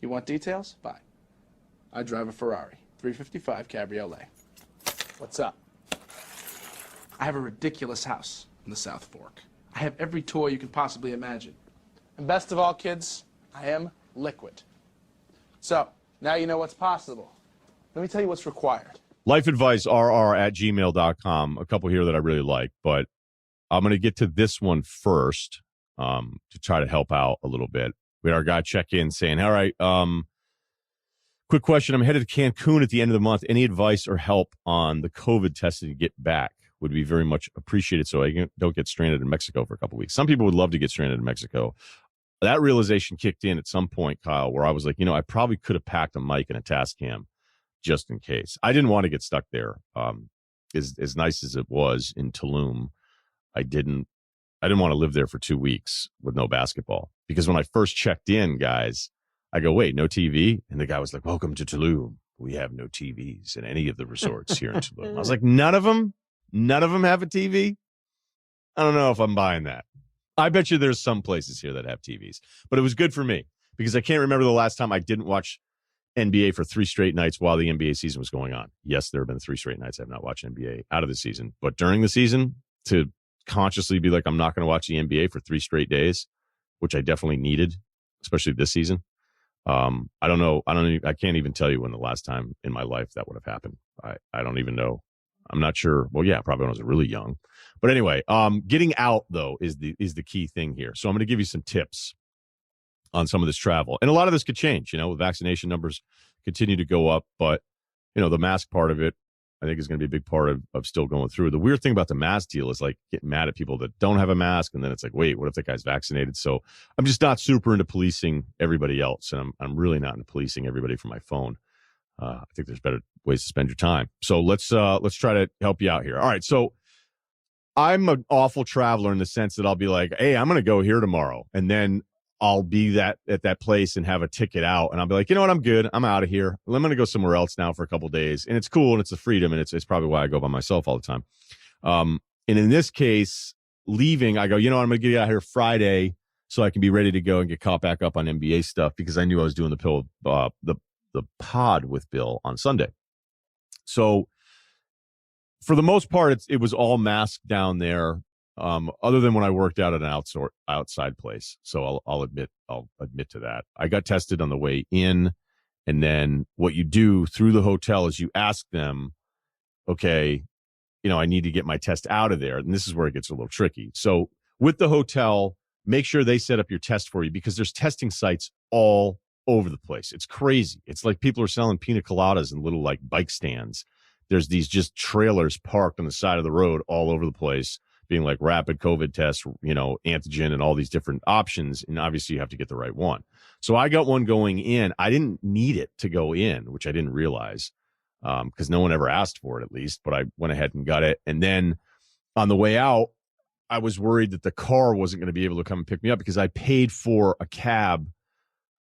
You want details? Fine. I drive a Ferrari 355 Cabriolet. What's up? I have a ridiculous house in the South Fork. I have every toy you can possibly imagine. And best of all, kids, I am liquid. So, now you know what's possible. Let me tell you what's required. lifeadvicerr@gmail.com. A couple here that I really like, but I'm going to get to this one first to try to help out a little bit. We had our guy check in saying, all right, quick question. I'm headed to Cancun at the end of the month. Any advice or help on the COVID testing to get back would be very much appreciated so I don't get stranded in Mexico for a couple weeks. Some people would love to get stranded in Mexico. That realization kicked in at some point, Kyle, where I was like, I probably could have packed a mic and a task cam just in case. I didn't want to get stuck there. As nice as it was in Tulum, I didn't want to live there for 2 weeks with no basketball. Because when I first checked in, guys, I go, wait, no TV? And the guy was like, welcome to Tulum. We have no TVs in any of the resorts here in Tulum. I was like, none of them have a TV? I don't know if I'm buying that. I bet you there's some places here that have TVs. But it was good for me because I can't remember the last time I didn't watch NBA for 3 straight nights while the NBA season was going on. Yes, there have been 3 straight nights I have not watched NBA out of the season. But during the season, to consciously be like, I'm not going to watch the NBA for 3 straight days, which I definitely needed, especially this season. I don't know. I can't even tell you when the last time in my life that would have happened. I don't even know. I'm not sure. Well, yeah, probably when I was really young. But anyway, getting out though is the key thing here. So I'm going to give you some tips on some of this travel, and a lot of this could change. With vaccination numbers continue to go up, but the mask part of it, I think, is going to be a big part of still going through. The weird thing about the mask deal is like getting mad at people that don't have a mask, and then it's like, wait, what if that guy's vaccinated? So I'm just not super into policing everybody else, and I'm really not into policing everybody from my phone. I think there's better ways to spend your time. So let's try to help you out here. All right, so I'm an awful traveler in the sense that I'll be like, hey, I'm going to go here tomorrow, and then I'll be at that place and have a ticket out, and I'll be like, you know what, I'm good. I'm out of here. I'm going to go somewhere else now for a couple of days, and it's cool, and it's a freedom, and it's probably why I go by myself all the time. And in this case, leaving, I go, I'm going to get out here Friday so I can be ready to go and get caught back up on NBA stuff because I knew I was doing the pod with Bill on Sunday. So for the most part, it was all masked down there. Other than when I worked out at an outside place. So I'll admit to that. I got tested on the way in. And then what you do through the hotel is you ask them, okay, I need to get my test out of there. And this is where it gets a little tricky. So with the hotel, make sure they set up your test for you because there's testing sites all over the place. It's crazy. It's like people are selling pina coladas in little like bike stands. There's these just trailers parked on the side of the road all over the place, being like rapid COVID tests, antigen and all these different options. And obviously you have to get the right one. So I got one going in. I didn't need it to go in, which I didn't realize because no one ever asked for it at least, but I went ahead and got it. And then on the way out, I was worried that the car wasn't going to be able to come and pick me up because I paid for a cab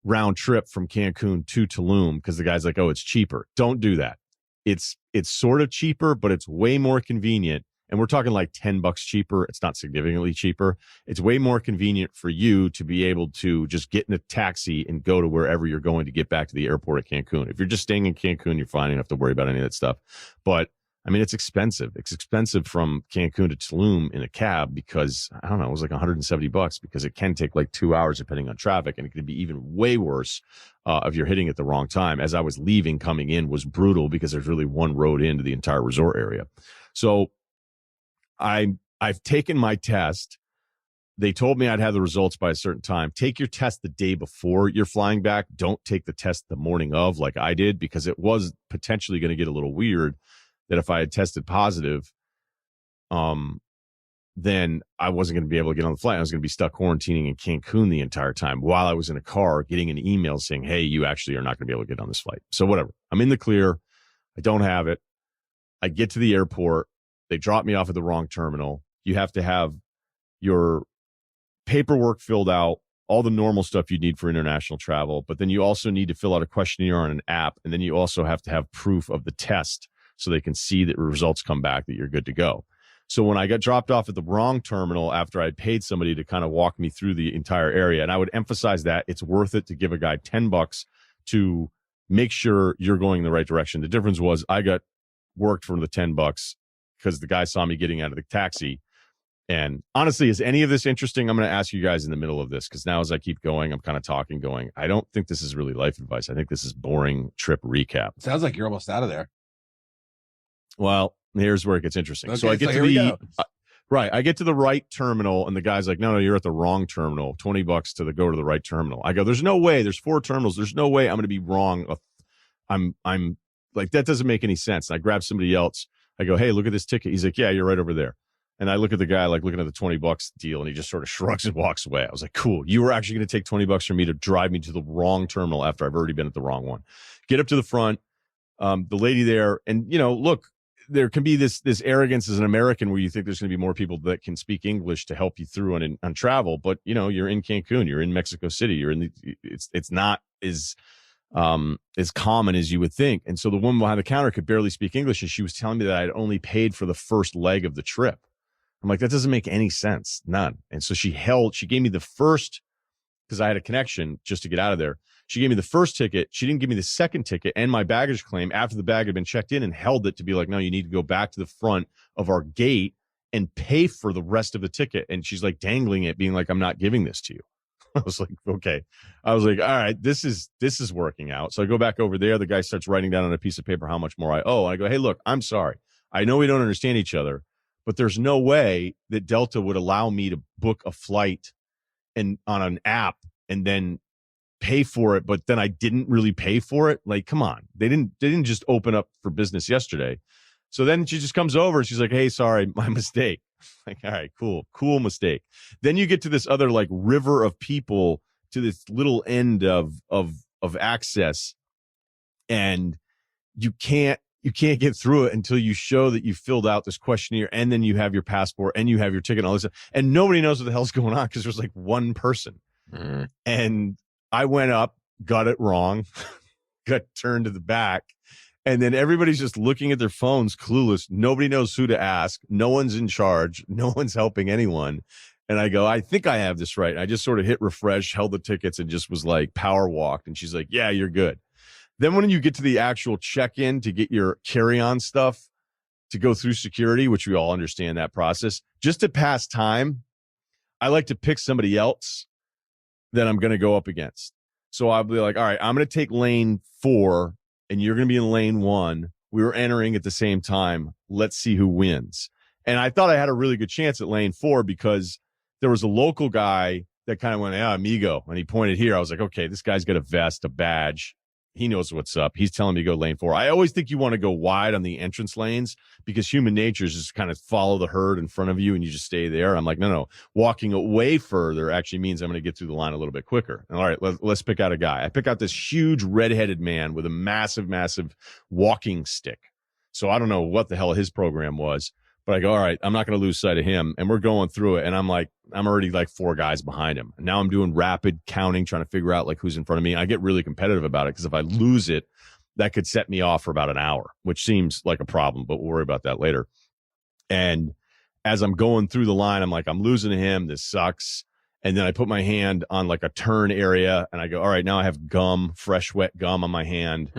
round trip from Cancun to Tulum because the guy's like, oh, it's cheaper. Don't do that. It's sort of cheaper, but it's way more convenient. And we're talking like $10 cheaper. It's not significantly cheaper. It's way more convenient for you to be able to just get in a taxi and go to wherever you're going to get back to the airport at Cancun. If you're just staying in Cancun, you're fine. You don't have to worry about any of that stuff. But I mean, it's expensive. It's expensive from Cancun to Tulum in a cab because I don't know, it was like $170 because it can take like 2 hours depending on traffic. And it could be even way worse if you're hitting at the wrong time. As I was leaving, coming in was brutal because there's really one road into the entire resort area. So I've taken my test. They told me I'd have the results by a certain time. Take your test the day before you're flying back. Don't take the test the morning of like I did because it was potentially going to get a little weird that if I had tested positive, then I wasn't going to be able to get on the flight. I was going to be stuck quarantining in Cancun the entire time while I was in a car getting an email saying, hey, you actually are not going to be able to get on this flight. So whatever. I'm in the clear. I don't have it. I get to the airport. They drop me off at the wrong terminal. You have to have your paperwork filled out, all the normal stuff you need for international travel. But then you also need to fill out a questionnaire on an app. And then you also have to have proof of the test so they can see that results come back that you're good to go. So when I got dropped off at the wrong terminal after I'd paid somebody to kind of walk me through the entire area, and I would emphasize that it's worth it to give a guy $10 to make sure you're going in the right direction. The difference was I got worked for the $10 because the guy saw me getting out of the taxi. And honestly, is any of this interesting? I'm going to ask you guys in the middle of this, because now as I keep going, I'm kind of talking, going, I don't think this is really life advice. I think this is boring trip recap. Sounds like you're almost out of there. Well, here's where it gets interesting. Okay, so I get so to the right. I get to the right terminal, and the guy's like, "No, you're at the wrong terminal. $20 to go to the right terminal." I go, "There's no way. There's 4 terminals. There's no way I'm going to be wrong. I'm like, that doesn't make any sense." And I grab somebody else. I go, "Hey, look at this ticket." He's like, "Yeah, you're right over there." And I look at the guy, like looking at the $20 deal, and he just sort of shrugs and walks away. I was like, cool. You were actually going to take $20 from me to drive me to the wrong terminal after I've already been at the wrong one. Get up to the front. The lady there, and look, there can be this arrogance as an American where you think there's going to be more people that can speak English to help you through on travel. But you're in Cancun, you're in Mexico City, it's not as common as you would think. And so the woman behind the counter could barely speak English, and she was telling me that I'd only paid for the first leg of the trip. I'm like, that doesn't make any sense. None. And so she gave me the first, because I had a connection just to get out of there. She gave me the first ticket. She didn't give me the second ticket and my baggage claim after the bag had been checked in, and held it to be like, no, you need to go back to the front of our gate and pay for the rest of the ticket. And she's like dangling it, being like, I'm not giving this to you. I was like, okay. I was like, all right, this is working out. So I go back over there. The guy starts writing down on a piece of paper how much more I owe. And I go, hey, look, I'm sorry. I know we don't understand each other, but there's no way that Delta would allow me to book a flight and on an app and then pay for it, but then I didn't really pay for it. Like, come on. They didn't just open up for business yesterday. So then she just comes over and she's like, hey, sorry, my mistake. Like, all right, cool mistake. Then you get to this other like river of people to this little end of access, and you can't get through it until you show that you filled out this questionnaire, and then you have your passport and you have your ticket and all this stuff. And nobody knows what the hell's going on because there's like one person. And I went up, got it wrong, got turned to the back, and then everybody's just looking at their phones, clueless. Nobody knows who to ask. No one's in charge. No one's helping anyone. And I go, I think I have this right. And I just sort of hit refresh, held the tickets, and just was like power walked. And she's like, yeah, you're good. Then when you get to the actual check-in to get your carry-on stuff to go through security, which we all understand that process, just to pass time, I like to pick somebody else that I'm going to go up against. So I'll be like, all right, I'm going to take lane 4 and you're going to be in lane 1. We were entering at the same time. Let's see who wins. And I thought I had a really good chance at lane 4 because there was a local guy that kind of went, yeah, amigo. And he pointed here. I was like, okay, this guy's got a vest, a badge. He knows what's up. He's telling me to go lane 4. I always think you want to go wide on the entrance lanes because human nature is just kind of follow the herd in front of you and you just stay there. I'm like, no. Walking away further actually means I'm going to get through the line a little bit quicker. And all right, let's pick out a guy. I pick out this huge redheaded man with a massive walking stick. So I don't know what the hell his program was, but I go, all right, I'm not going to lose sight of him. And we're going through it. And I'm already like 4 guys behind him. And now I'm doing rapid counting, trying to figure out like who's in front of me. I get really competitive about it because if I lose it, that could set me off for about an hour, which seems like a problem, but we'll worry about that later. And as I'm going through the line, I'm like, I'm losing to him. This sucks. And then I put my hand on like a turn area and I go, all right, now I have gum, fresh, wet gum on my hand.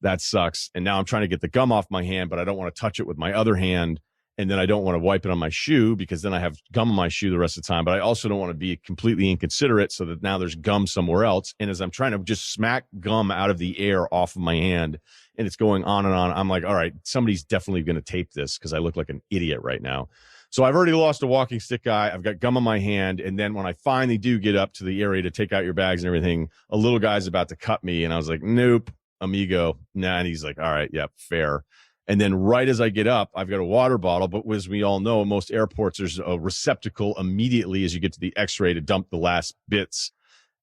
That sucks. And now I'm trying to get the gum off my hand, but I don't want to touch it with my other hand. And then I don't want to wipe it on my shoe because then I have gum on my shoe the rest of the time. But I also don't want to be completely inconsiderate so that now there's gum somewhere else. And as I'm trying to just smack gum out of the air off of my hand and it's going on and on, I'm like, all right, somebody's definitely going to tape this because I look like an idiot right now. So I've already lost a walking stick guy. I've got gum on my hand. And then when I finally do get up to the area to take out your bags and everything, a little guy's about to cut me. And I was like, nope, amigo. Nah. And he's like, all right, yep, fair. And then right as I get up, I've got a water bottle. But as we all know, in most airports, there's a receptacle immediately as you get to the X-ray to dump the last bits.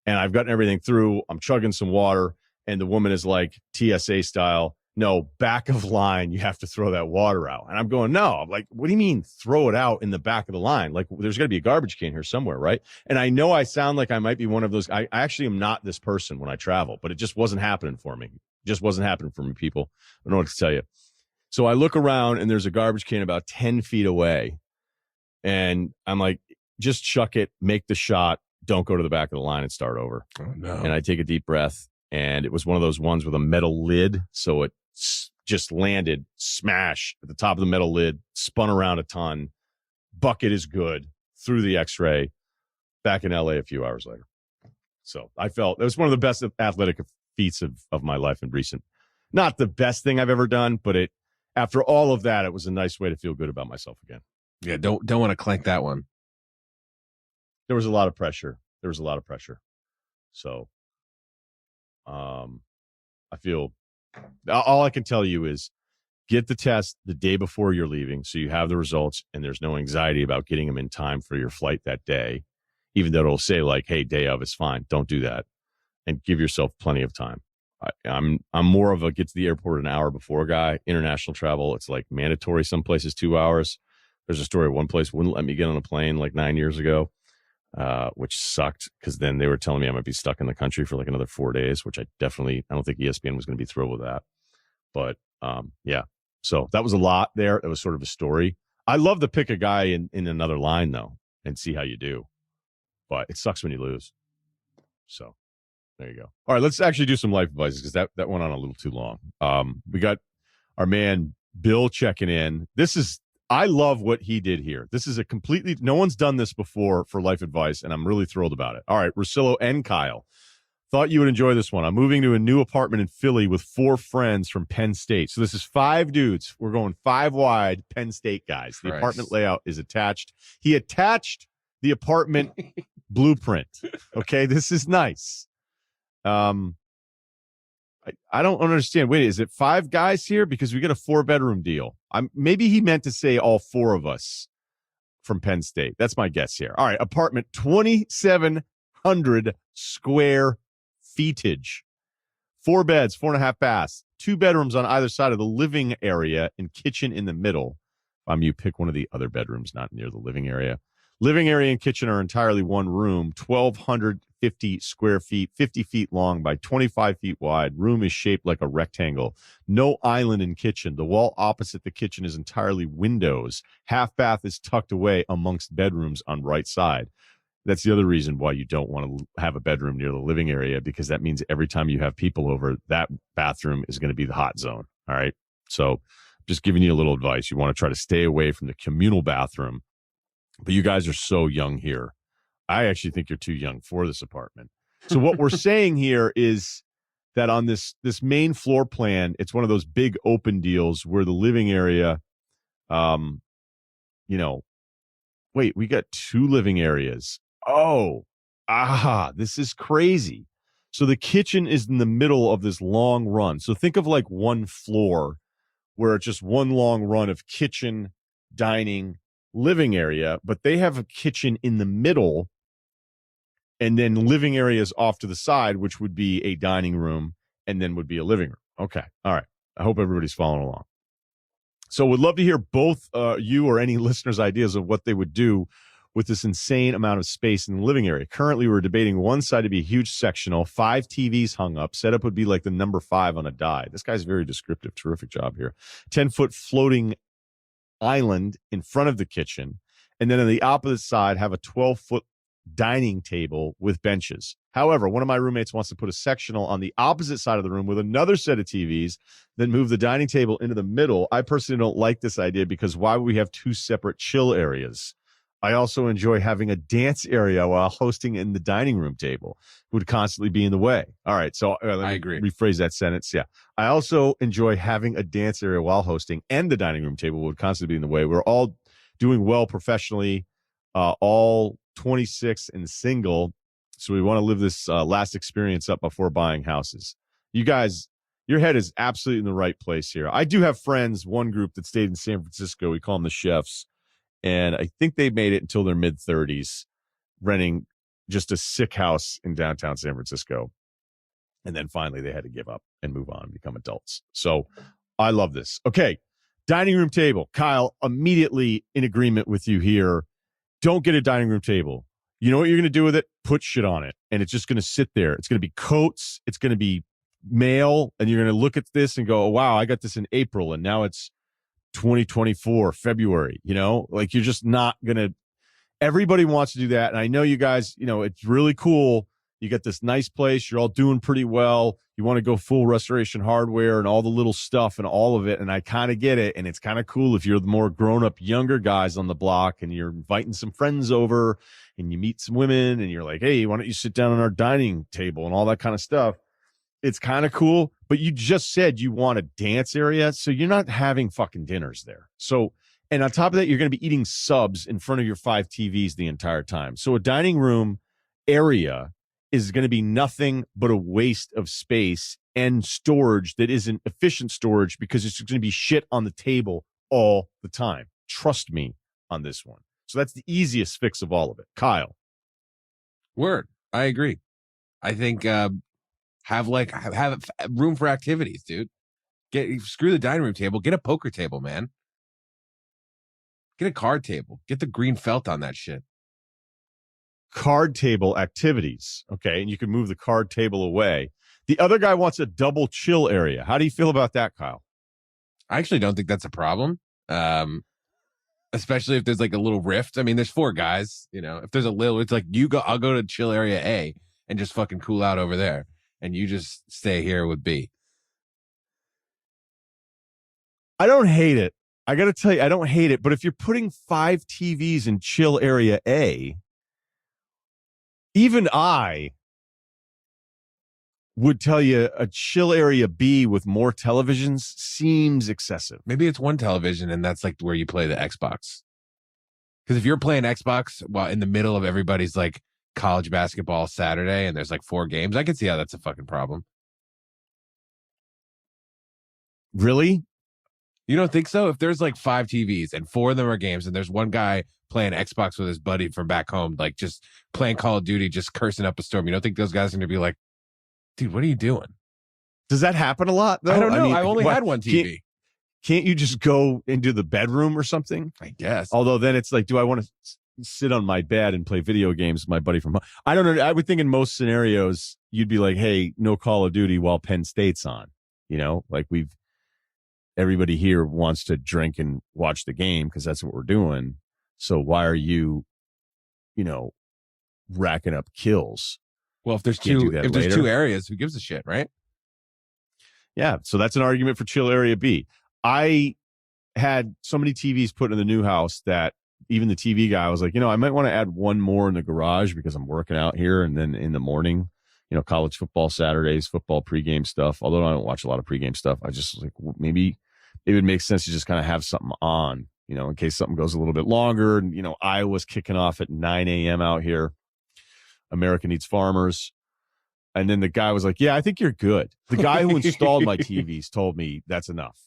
And I've gotten everything through. I'm chugging some water. And the woman is like TSA style, no, back of line, you have to throw that water out. And I'm going, no. I'm like, what do you mean throw it out in the back of the line? Like there's got to be a garbage can here somewhere, right? And I know I sound like I might be one of those. I actually am not this person when I travel, but it just wasn't happening for me. It just wasn't happening for me, people. I don't know what to tell you. So I look around and there's a garbage can about 10 feet away. And I'm like, just chuck it, make the shot. Don't go to the back of the line and start over. Oh, no. And I take a deep breath and it was one of those ones with a metal lid. So it just landed smash at the top of the metal lid, spun around a ton. Bucket is good through the X-ray. Back in LA a few hours later. So I felt it was one of the best athletic feats of my life in recent. Not the best thing I've ever done, but after all of that, it was a nice way to feel good about myself again. Yeah, don't want to clank that one. There was a lot of pressure. So I feel all I can tell you is get the test the day before you're leaving so you have the results and there's no anxiety about getting them in time for your flight that day. Even though it'll say like, hey, day of is fine. Don't do that. And give yourself plenty of time. I'm more of a get to the airport an hour before guy. International travel, it's like mandatory. Some places 2 hours. There's a story of one place wouldn't let me get on a plane like 9 years ago, which sucked because then they were telling me I might be stuck in the country for like another 4 days, which I don't think ESPN was going to be thrilled with that. But yeah, so that was a lot there. That was sort of a story. I love to pick a guy in another line though and see how you do. But it sucks when you lose. So there you go. All right, let's actually do some life advices because that went on a little too long. We got our man Bill checking in. I love what he did here. This is no one's done this before for life advice, and I'm really thrilled about it. All right, Russillo and Kyle. Thought you would enjoy this one. I'm moving to a new apartment in Philly with 4 friends from Penn State. So this is 5 dudes. We're going 5 wide Penn State guys. The apartment layout is attached. He attached the apartment blueprint. Okay, this is nice. I don't understand. Wait, is it 5 guys here? Because we get a 4-bedroom deal. Maybe he meant to say all 4 of us from Penn State. That's my guess here. All right, apartment 2,700 square feetage. 4 beds, 4.5 baths, 2 bedrooms on either side of the living area and kitchen in the middle. You pick one of the other bedrooms, not near the living area. Living area and kitchen are entirely one room, 1,250 square feet, 50 feet long by 25 feet wide. Room is shaped like a rectangle. No island in kitchen. The wall opposite the kitchen is entirely windows. Half bath is tucked away amongst bedrooms on right side. That's the other reason why you don't want to have a bedroom near the living area, because that means every time you have people over, that bathroom is going to be the hot zone. All right. So just giving you a little advice. You want to try to stay away from the communal bathroom. But you guys are so young here. I actually think you're too young for this apartment. So what we're saying here is that on this main floor plan, it's one of those big open deals where the living area, wait, we got 2 living areas. This is crazy. So the kitchen is in the middle of this long run. So think of like one floor where it's just one long run of kitchen, dining, living area, but they have a kitchen in the middle and then living areas off to the side, which would be a dining room and then would be a living room. Okay. All right. I hope everybody's following along. So would love to hear both you or any listeners' ideas of what they would do with this insane amount of space in the living area. Currently, we're debating one side to be a huge sectional, 5 TVs hung up. Setup would be like the number 5 on a die. This guy's very descriptive. Terrific job here. 10-foot floating island in front of the kitchen, and then on the opposite side have a 12-foot dining table with benches. However, one of my roommates wants to put a sectional on the opposite side of the room with another set of TVs, then move the dining table into the middle. I personally don't like this idea because why would we have 2 separate chill areas? I also enjoy having a dance area while hosting in the dining room table. It would constantly be in the way. All right, so I agree. Rephrase that sentence. Yeah. I also enjoy having a dance area while hosting, and the dining room table would constantly be in the way. We're all doing well professionally, all 26 and single, so we want to live this last experience up before buying houses. You guys, your head is absolutely in the right place here. I do have friends, one group that stayed in San Francisco. We call them the Chefs. And I think they made it until their mid-30s, renting just a sick house in downtown San Francisco. And then finally they had to give up and move on and become adults. So I love this. Okay, dining room table. Kyle, immediately in agreement with you here. Don't get a dining room table. You know what you're going to do with it? Put shit on it. And it's just going to sit there. It's going to be coats. It's going to be mail. And you're going to look at this and go, oh, wow, I got this in April. And now it's 2024 February, like you're just not gonna. Everybody wants to do that, and I know you guys, it's really cool. You got this nice place. You're all doing pretty well. You want to go full Restoration Hardware and all the little stuff and all of it. And I kind of get it. And it's kind of cool if you're the more grown up, younger guys on the block and you're inviting some friends over and you meet some women and you're like, hey, why don't you sit down on our dining table and all that kind of stuff. It's kind of cool. But you just said you want a dance area. So you're not having fucking dinners there. So, and on top of that, you're going to be eating subs in front of your 5 TVs the entire time. So a dining room area is going to be nothing but a waste of space and storage that isn't efficient storage because it's going to be shit on the table all the time. Trust me on this one. So that's the easiest fix of all of it. Kyle. Word. I agree. I think have room for activities, dude. Screw the dining room table. Get a poker table, man. Get a card table. Get the green felt on that shit. Card table activities. Okay. And you can move the card table away. The other guy wants a double chill area. How do you feel about that, Kyle? I actually don't think that's a problem. Especially if there's like a little rift. I mean, there's 4 guys, you know, if there's a little, it's like I'll go to chill area A and just fucking cool out over there. And you just stay here with B. I don't hate it. I got to tell you, I don't hate it. But if you're putting 5 TVs in chill area A, even I would tell you a chill area B with more televisions seems excessive. Maybe it's 1 television and that's like where you play the Xbox. Because if you're playing Xbox while in the middle of everybody's like college basketball Saturday and there's like 4 games, I can see how that's a fucking problem. Really? You don't think so? If there's like 5 TVs and 4 of them are games and there's one guy playing Xbox with his buddy from back home, like just playing Call of Duty, just cursing up a storm, you don't think those guys are going to be like, dude, what are you doing? Does that happen a lot, though? I don't know. I mean, I've only had 1 TV. Can't you just go into the bedroom or something? I guess. Although then it's like, do I want to sit on my bed and play video games with my buddy from home? I don't know. I would think in most scenarios, you'd be like, hey, no Call of Duty while Penn State's on. You know, like everybody here wants to drink and watch the game because that's what we're doing. So why are you, racking up kills? Well, if there's two areas, who gives a shit, right? Yeah. So that's an argument for chill area B. I had so many TVs put in the new house that even the TV guy was like, I might want to add 1 more in the garage because I'm working out here. And then in the morning, college football Saturdays, football pregame stuff. Although I don't watch a lot of pregame stuff. I just was like, maybe it would make sense to just kind of have something on, in case something goes a little bit longer. And, Iowa's kicking off at 9 a.m. out here. America needs farmers. And then the guy was like, yeah, I think you're good. The guy who installed my TVs told me that's enough,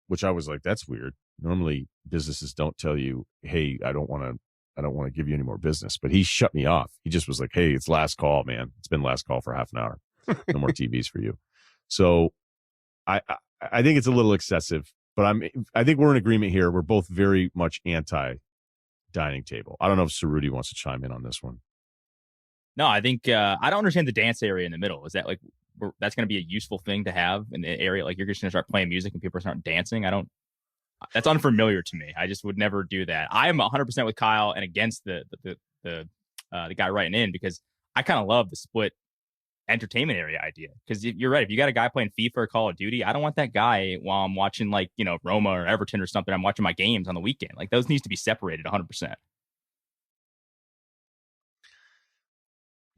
which I was like, that's weird. Normally businesses don't tell you, hey, I don't want to give you any more business, but he shut me off. He just was like, hey, it's last call, man. It's been last call for half an hour. No more TVs for you. So I think it's a little excessive, but I think we're in agreement here. We're both very much anti dining table. I don't know if Cerruti wants to chime in on this one. No, I think I don't understand the dance area in the middle. Is that like that's going to be a useful thing to have in the area? Like you're just going to start playing music and people start dancing. That's unfamiliar to me. I just would never do that. I am 100% with Kyle and against the guy writing in because I kind of love the split entertainment area idea. Because you're right. If you got a guy playing FIFA or Call of Duty, I don't want that guy while I'm watching like Roma or Everton or something. I'm watching my games on the weekend. Like those needs to be separated 100%.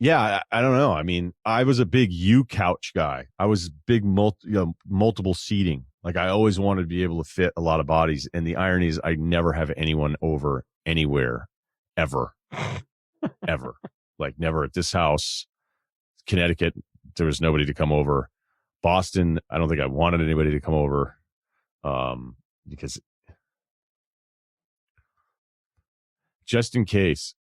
Yeah, I don't know. I mean, I was a big couch guy. I was big multiple seating. Like I always wanted to be able to fit a lot of bodies. And the irony is I never have anyone over anywhere ever, ever. Like never at this house. Connecticut, there was nobody to come over. Boston, I don't think I wanted anybody to come over because just in case.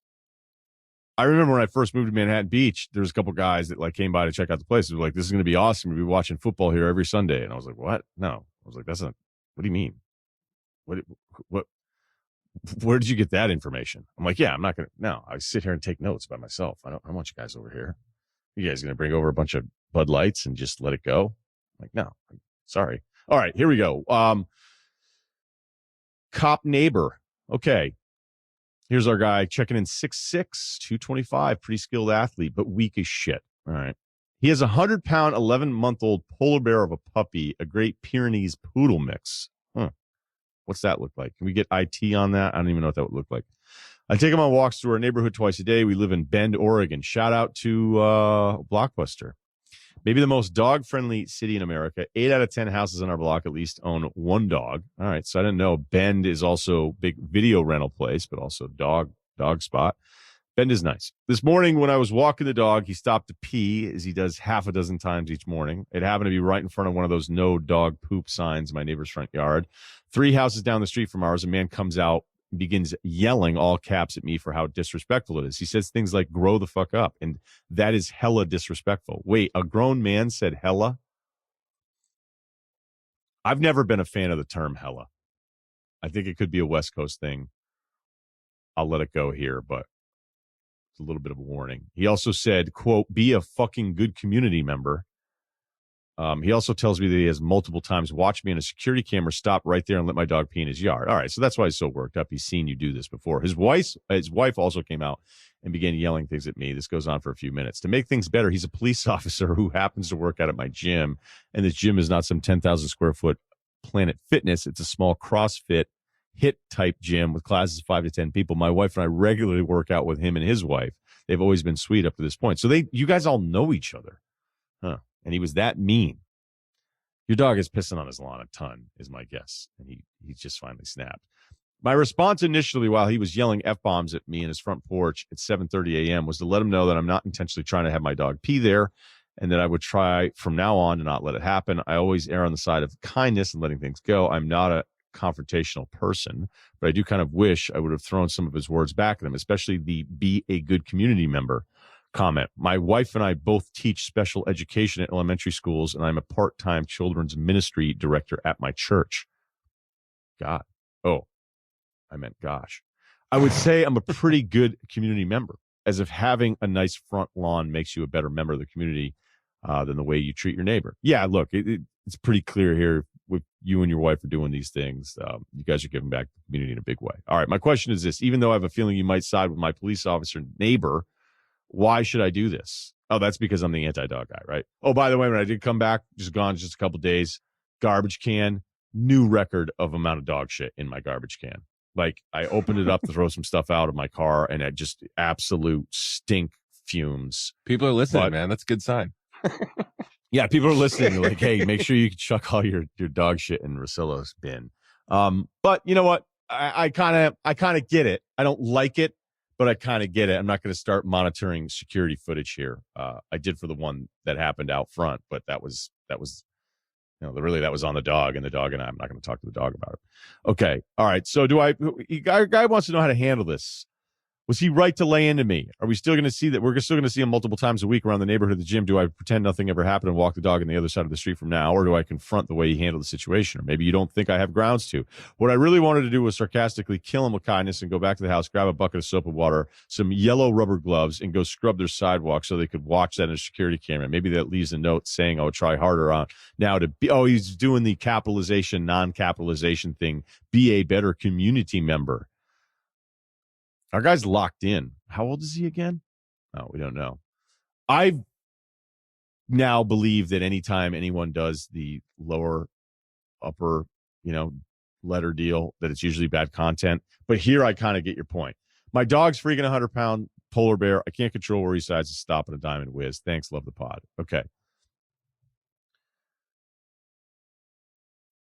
I remember when I first moved to Manhattan Beach, there was a couple guys that like came by to check out the place. They were like, this is going to be awesome. We'll be watching football here every Sunday. And I was like, what? No. I was like, that's not, what do you mean? What, where did you get that information? I'm like, yeah, I'm not going to, no, I sit here and take notes by myself. I don't want you guys over here. You guys going to bring over a bunch of Bud Lights and just let it go? I'm like, no, sorry. All right, here we go. Cop neighbor. Okay. Here's our guy checking in 6'6", 225, pretty skilled athlete, but weak as shit. All right. He has a 100-pound, 11-month-old polar bear of a puppy, a Great Pyrenees poodle mix. Huh. What's that look like? Can we get IT on that? I don't even know what that would look like. I take him on walks through our neighborhood twice a day. We live in Bend, Oregon. Shout out to Blockbuster. Maybe the most dog-friendly city in America. 8 out of 10 houses on our block at least own one dog. All right, so I didn't know Bend is also big video rental place, but also dog spot. Bend is nice. This morning when I was walking the dog, he stopped to pee, as he does half a dozen times each morning. It happened to be right in front of one of those no dog poop signs in my neighbor's front yard. 3 houses down the street from ours, a man comes out and begins yelling all caps at me for how disrespectful it is. He says things like, grow the fuck up. And that is hella disrespectful. Wait, a grown man said hella? I've never been a fan of the term hella. I think it could be a West Coast thing. I'll let it go here, but it's a little bit of a warning. He also said, quote, be a fucking good community member. He also tells me that he has multiple times watched me on a security camera stop right there and let my dog pee in his yard. All right, so that's why he's so worked up. He's seen you do this before. His wife also came out and began yelling things at me. This goes on for a few minutes. To make things better, he's a police officer who happens to work out at my gym, and this gym is not some 10,000 square foot Planet Fitness. It's a small CrossFit HIIT type gym with classes of 5 to 10 people. My wife and I regularly work out with him and his wife. They've always been sweet up to this point. So you guys all know each other. Huh. And he was that mean. Your dog is pissing on his lawn a ton, is my guess. And he just finally snapped. My response initially while he was yelling F-bombs at me in his front porch at 7:30 a.m. was to let him know that I'm not intentionally trying to have my dog pee there and that I would try from now on to not let it happen. I always err on the side of kindness and letting things go. I'm not a confrontational person, but I do kind of wish I would have thrown some of his words back at him, especially the be a good community member comment. My wife and I both teach special education at elementary schools, and I'm a part-time children's ministry director at my church. God. Oh, I meant gosh. I would say I'm a pretty good community member, as if having a nice front lawn makes you a better member of the community than the way you treat your neighbor. Yeah, look, it's pretty clear here with you and your wife are doing these things. You guys are giving back to the community in a big way. All right, my question is this. Even though I have a feeling you might side with my police officer neighbor, why should I do this? Oh, that's because I'm the anti-dog guy, right? Oh, by the way, when I did come back, just a couple days, garbage can, new record of amount of dog shit in my garbage can. Like, I opened it up to throw some stuff out of my car, and it just absolute stink fumes. People are listening, man. That's a good sign. Yeah, people are listening. They're like, hey, make sure you chuck all your dog shit in Russillo's bin. But you know what? I kind of get it. I don't like it, but I kind of get it. I'm not going to start monitoring security footage here. I did for the one that happened out front, but that was, really that was on the dog and I'm not going to talk to the dog about it. Okay. All right. So guy wants to know how to handle this. Was he right to lay into me? Are we still going to see that? We're still going to see him multiple times a week around the neighborhood of the gym. Do I pretend nothing ever happened and walk the dog on the other side of the street from now? Or do I confront the way he handled the situation? Or maybe you don't think I have grounds to. What I really wanted to do was sarcastically kill him with kindness and go back to the house, grab a bucket of soap and water, some yellow rubber gloves, and go scrub their sidewalk so they could watch that in a security camera. Maybe that leaves a note saying I would try harder on now to be, he's doing the capitalization, non-capitalization thing. Be a better community member. Our guy's locked in. How old is he again? Oh, we don't know. I now believe that anytime anyone does the lower, upper, letter deal, that it's usually bad content. But here I kind of get your point. My dog's freaking 100-pound polar bear. I can't control where he decides to stop at a diamond whiz. Thanks. Love the pod. Okay.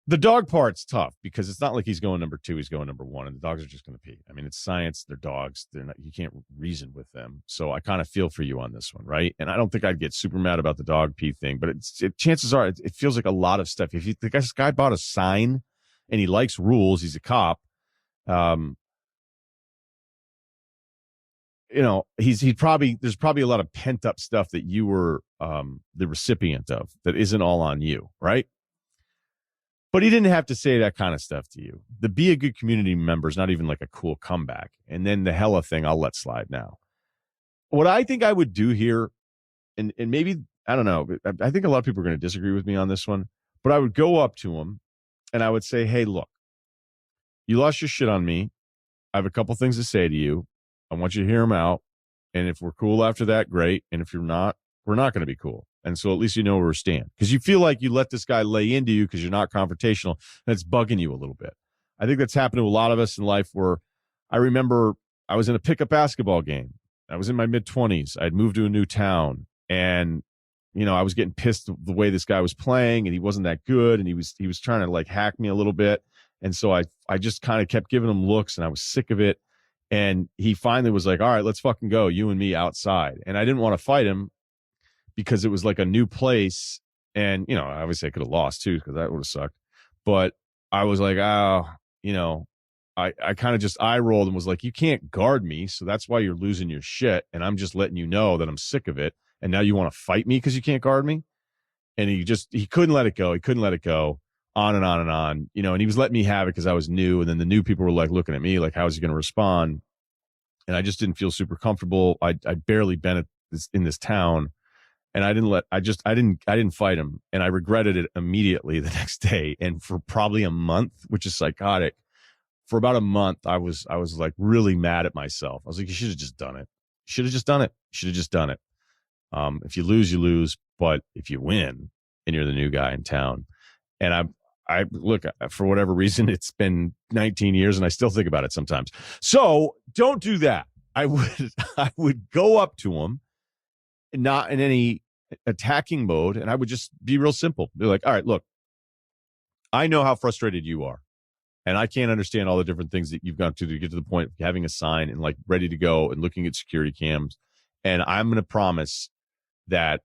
The dog part's tough because it's not like he's going number 2, he's going number 1, and the dogs are just going to pee. I mean, it's science. They're dogs. They're not. You can't reason with them. So I kind of feel for you on this one, right? And I don't think I'd get super mad about the dog pee thing, but chances are it feels like a lot of stuff. If this guy bought a sign and he likes rules, he's a cop. There's probably a lot of pent up stuff that you were the recipient of that isn't all on you, right? But he didn't have to say that kind of stuff to you. The be a good community member is not even like a cool comeback. And then the hella thing, I'll let slide now. What I think I would do here, and maybe, I don't know, I think a lot of people are going to disagree with me on this one, but I would go up to him and I would say, hey, look, you lost your shit on me. I have a couple things to say to you. I want you to hear them out. And if we're cool after that, great. And if you're not, we're not going to be cool. And so at least you know where we stand. Because you feel like you let this guy lay into you because you're not confrontational, and it's bugging you a little bit. I think that's happened to a lot of us in life where I remember I was in a pickup basketball game. I was in my mid-20s. I'd moved to a new town, and I was getting pissed the way this guy was playing, and he wasn't that good, and he was trying to like hack me a little bit. And so I just kind of kept giving him looks, and I was sick of it. And he finally was like, all right, let's fucking go, you and me outside. And I didn't want to fight him because it was like a new place. And, obviously I could have lost too, because that would have sucked. But I was like, I kind of just eye rolled and was like, you can't guard me. So that's why you're losing your shit. And I'm just letting you know that I'm sick of it. And now you want to fight me because you can't guard me. And he couldn't let it go. He couldn't let it go. On and on and on, and he was letting me have it because I was new. And then the new people were like looking at me like, how is he going to respond? And I just didn't feel super comfortable. I'd barely been in this town, and I didn't fight him. And I regretted it immediately the next day. And for probably a month, which is psychotic, for about a month, I was like really mad at myself. I was like, you should have just done it. You should have just done it. You should have just done it. If you lose, you lose. But if you win and you're the new guy in town, and I look, for whatever reason, it's been 19 years and I still think about it sometimes. So don't do that. I would go up to him, not in any attacking mode, and I would just be real simple. Be like, all right, look, I know how frustrated you are, and I can't understand all the different things that you've gone to get to the point of having a sign and like ready to go and looking at security cams. And I'm going to promise that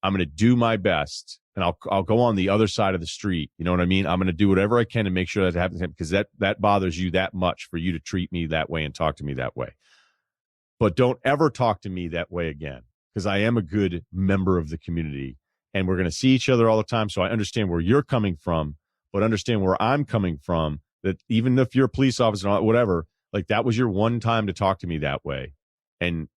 I'm going to do my best, and I'll go on the other side of the street. You know what I mean? I'm going to do whatever I can to make sure that happens, because that bothers you that much for you to treat me that way and talk to me that way. But don't ever talk to me that way again, because I am a good member of the community, and we're going to see each other all the time. So I understand where you're coming from, but understand where I'm coming from, that even if you're a police officer or whatever, like that was your one time to talk to me that way. And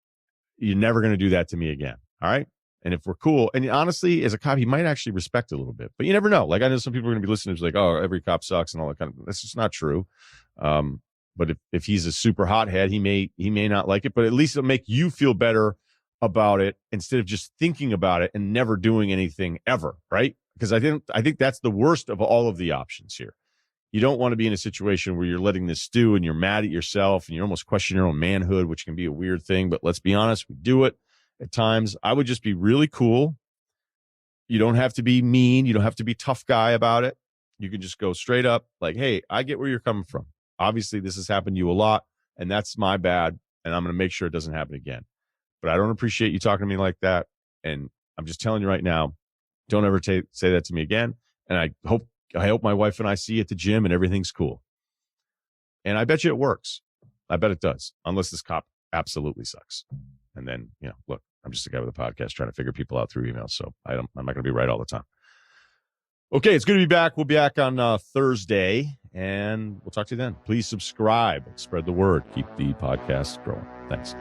you're never going to do that to me again. All right. And if we're cool, and honestly, as a cop, he might actually respect it a little bit, but you never know. Like I know some people are going to be listening to like, oh, every cop sucks and all that kind of, that's just not true. But if he's a super hothead, he may not like it, but at least it'll make you feel better about it instead of just thinking about it and never doing anything ever. Right. Because I think that's the worst of all of the options here. You don't want to be in a situation where you're letting this stew and you're mad at yourself and you almost question your own manhood, which can be a weird thing, but let's be honest, we do it at times. I would just be really cool. You don't have to be mean. You don't have to be tough guy about it. You can just go straight up like, hey, I get where you're coming from. Obviously, this has happened to you a lot, and that's my bad, and I'm going to make sure it doesn't happen again. But I don't appreciate you talking to me like that, and I'm just telling you right now, don't ever say that to me again. And I hope my wife and I see you at the gym and everything's cool. And I bet you it works. I bet it does, unless this cop absolutely sucks. And then, look, I'm just a guy with a podcast trying to figure people out through emails, so I'm not going to be right all the time. Okay, it's good to be back. We'll be back on Thursday, and we'll talk to you then. Please subscribe, spread the word, keep the podcast growing. Thanks.